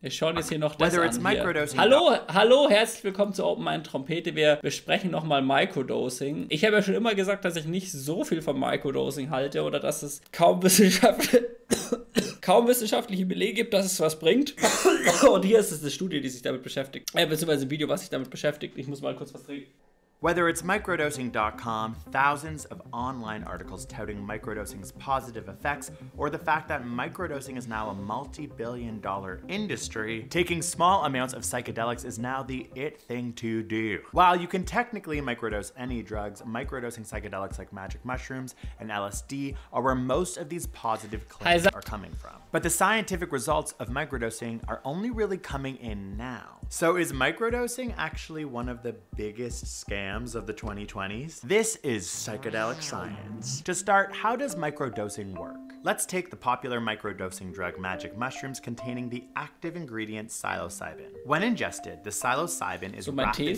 Wir schauen jetzt hier noch das an. Hallo, herzlich willkommen zu Open Mind Trompete. Wir besprechen nochmal Microdosing. Ich habe ja schon immer gesagt, dass ich nicht so viel von Microdosing halte oder dass es kaum wissenschaftliche Belege gibt, dass es was bringt. Und hier ist es eine Studie, die sich damit beschäftigt. Beziehungsweise ein Video, was sich damit beschäftigt. Ich muss mal kurz was trinken. Whether it's microdosing.com, thousands of online articles touting microdosing's positive effects, or the fact that microdosing is now a multi-billion-dollar industry, taking small amounts of psychedelics is now the it thing to do. While you can technically microdose any drugs, microdosing psychedelics like magic mushrooms and LSD are where most of these positive claims are coming from. But the scientific results of microdosing are only really coming in now. So is microdosing actually one of the biggest scams of the 2020s? This is Psychedelic Science. To start, how does microdosing work? Let's take the popular microdosing drug magic mushrooms containing the active ingredient psilocybin. When ingested, the psilocybin is rapidly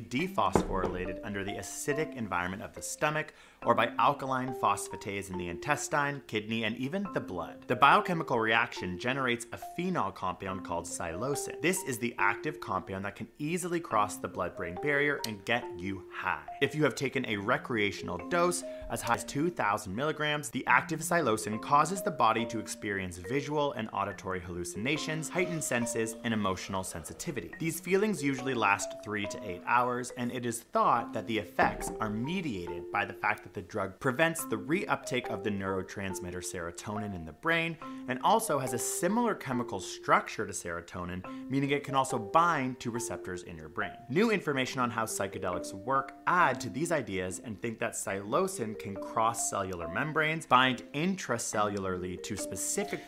dephosphorylated under the acidic environment of the stomach or by alkaline phosphatase in the intestine, kidney, and even the blood. The biochemical reaction generates a phenol compound called psilocin. This is the active compound that can easily cross the blood-brain barrier and get you high. If you have taken a recreational dose as high as 2,000 milligrams, the active psilocin causes the body to experience visual and auditory hallucinations, heightened senses, and emotional sensitivity. These feelings usually last 3 to 8 hours, and it is thought that the effects are mediated by the fact that the drug prevents the reuptake of the neurotransmitter serotonin in the brain, and also has a similar chemical structure to serotonin, meaning it can also bind to receptors in your brain. New information on how psychedelics work add to these ideas and think that psilocin can cross cellular membranes, bind intracellularly to specific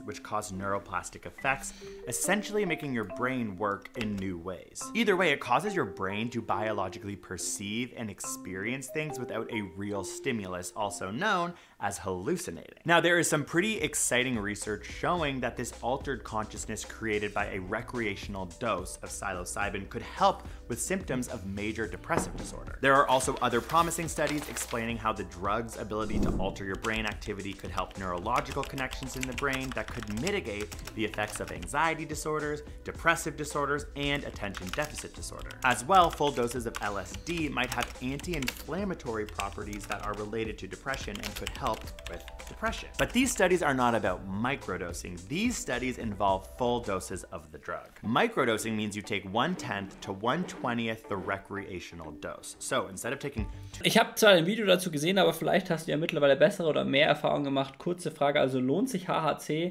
which cause neuroplastic effects, essentially making your brain work in new ways. Either way, it causes your brain to biologically perceive and experience things without a real stimulus, also known as hallucinating. Now, there is some pretty exciting research showing that this altered consciousness created by a recreational dose of psilocybin could help with symptoms of major depressive disorder. There are also other promising studies explaining how the drug's ability to alter your brain activity could help neurological connections in the brain that could mitigate the effects of anxiety disorders, depressive disorders, and attention deficit disorder. As well, full doses of LSD might have anti-inflammatory properties that are related to depression and could help with depression. But these studies are not about microdosing. These studies involve full doses of the drug. Microdosing means you take 1/10 to 1/20 the recreational dose. So instead of taking... Ich habe zwar ein Video dazu gesehen, aber vielleicht hast du ja mittlerweile bessere oder mehr Erfahrung gemacht. Kurze Frage, also lohnt sich HHC?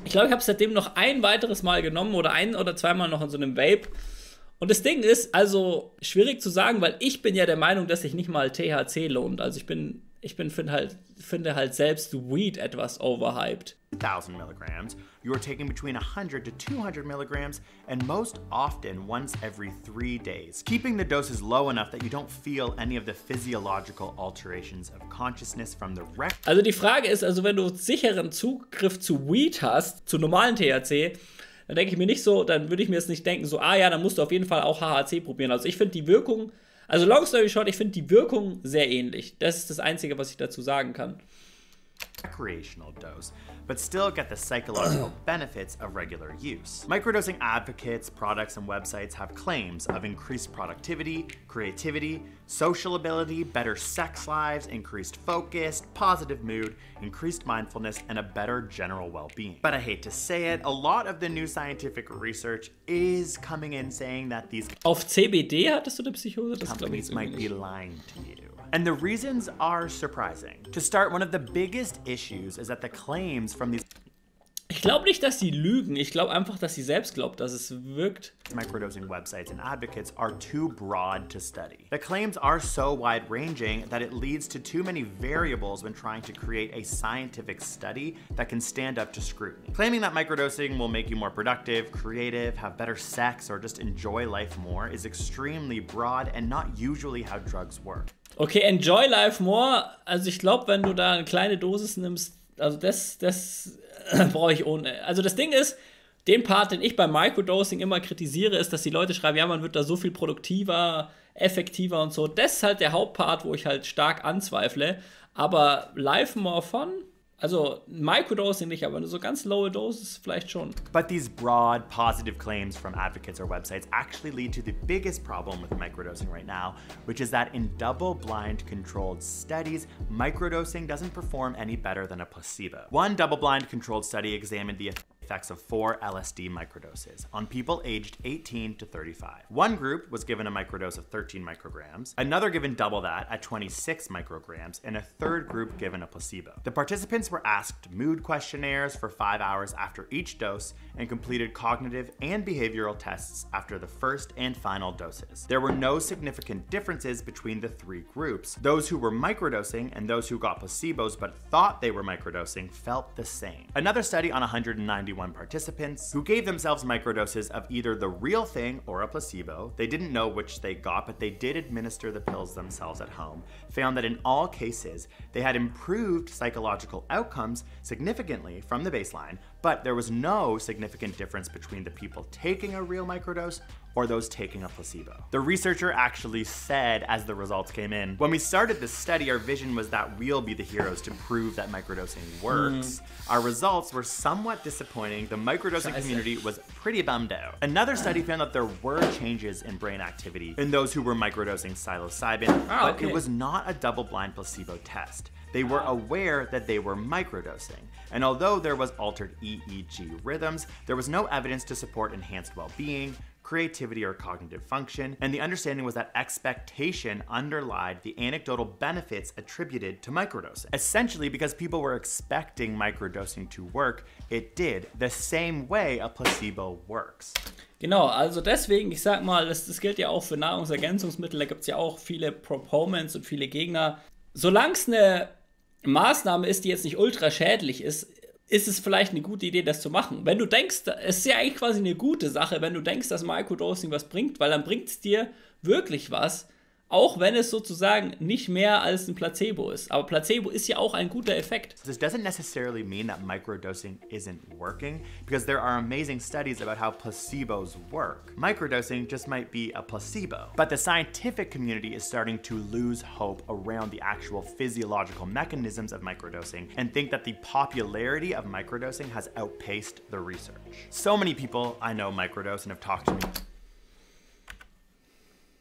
Ich glaube, ich habe es seitdem noch ein weiteres Mal genommen oder ein- oder zweimal noch in so einem Vape. Und das Ding ist, also schwierig zu sagen, weil ich bin ja der Meinung, dass sich nicht mal THC lohnt. Also finde halt selbst Weed etwas overhyped. 1,000 milligrams, you are taking between 100 to 200 milligrams, and most often once every 3 days, keeping the doses low enough that you don't feel any of the physiological alterations of consciousness from the Also die Frage ist, also wenn du sicheren Zugriff zu Weed hast, zu normalen THC, dann denke ich mir nicht so, dann würde ich mir jetzt nicht denken, so, ah ja, dann musst du auf jeden Fall auch HHC probieren. Also ich finde die Wirkung, also long story short, ich finde die Wirkung sehr ähnlich. Das ist das Einzige, was ich dazu sagen kann. Recreational dose, but still get the psychological benefits of regular use. Microdosing advocates, products, and websites have claims of increased productivity, creativity, social ability, better sex lives, increased focus, positive mood, increased mindfulness, and a better general well-being. But I hate to say it, a lot of the new scientific research is coming in saying that these Auf CBD hattest du eine Psychose? Das companies might be lying to you. And the reasons are surprising. To start, one of the biggest issues is that the claims from these Ich glaube nicht, dass sie lügen. Ich glaube einfach, dass sie selbst glaubt, dass es wirkt. Microdosing websites and advocates are too broad to study. The claims are so wide-ranging that it leads to too many variables when trying to create a scientific study that can stand up to scrutiny. Claiming that microdosing will make you more productive, creative, have better sex, or just enjoy life more is extremely broad and not usually how drugs work. Okay, enjoy life more. Also ich glaube, wenn du da eine kleine Dosis nimmst, also das brauche ich ohne. Also das Ding ist, den Part, den ich beim Microdosing immer kritisiere, ist, dass die Leute schreiben, ja, man wird da so viel produktiver, effektiver und so. Das ist halt der Hauptpart, wo ich halt stark anzweifle. Aber live more fun, Also Microdosing nicht, aber so ganz lowe Doses vielleicht schon. But these broad, positive claims from advocates or websites actually lead to the biggest problem with microdosing right now, which is that in double-blind controlled studies, microdosing doesn't perform any better than a placebo. One double-blind controlled study examined the effects of 4 LSD microdoses on people aged 18 to 35. One group was given a microdose of 13 micrograms, another given double that at 26 micrograms, and a third group given a placebo. The participants were asked mood questionnaires for 5 hours after each dose and completed cognitive and behavioral tests after the first and final doses. There were no significant differences between the 3 groups. Those who were microdosing and those who got placebos but thought they were microdosing felt the same. Another study on 191 participants who gave themselves microdoses of either the real thing or a placebo, they didn't know which they got, but they did administer the pills themselves at home, found that in all cases, they had improved psychological outcomes significantly from the baseline, but there was no significant difference between the people taking a real microdose or those taking a placebo. The researcher actually said as the results came in, when we started this study, our vision was that we'll be the heroes to prove that microdosing works. Our results were somewhat disappointing. The microdosing community was pretty bummed out. Another study found that there were changes in brain activity in those who were microdosing psilocybin, but it was not a double-blind placebo test. They were aware that they were microdosing. And although there was altered EEG rhythms, there was no evidence to support enhanced well-being, creativity, or cognitive function, and the understanding was that expectation underlied the anecdotal benefits attributed to microdosing. Essentially, because people were expecting microdosing to work, it did, the same way a placebo works. Genau, also deswegen, ich sag mal, das gilt ja auch für Nahrungsergänzungsmittel, da gibt es ja auch viele Proponents und viele Gegner. Solange es eine Maßnahme ist, die jetzt nicht ultra schädlich ist, ist es vielleicht eine gute Idee, das zu machen. Wenn du denkst, es ist ja eigentlich quasi eine gute Sache, wenn du denkst, dass Microdosing was bringt, weil dann bringt es dir wirklich was, auch wenn es sozusagen nicht mehr als ein Placebo ist. Aber Placebo ist ja auch ein guter Effekt. This doesn't necessarily mean that microdosing isn't working, because there are amazing studies about how placebos work. Microdosing just might be a placebo. But the scientific community is starting to lose hope around the actual physiological mechanisms of microdosing and think that the popularity of microdosing has outpaced the research. So many people I know microdose and have talked to me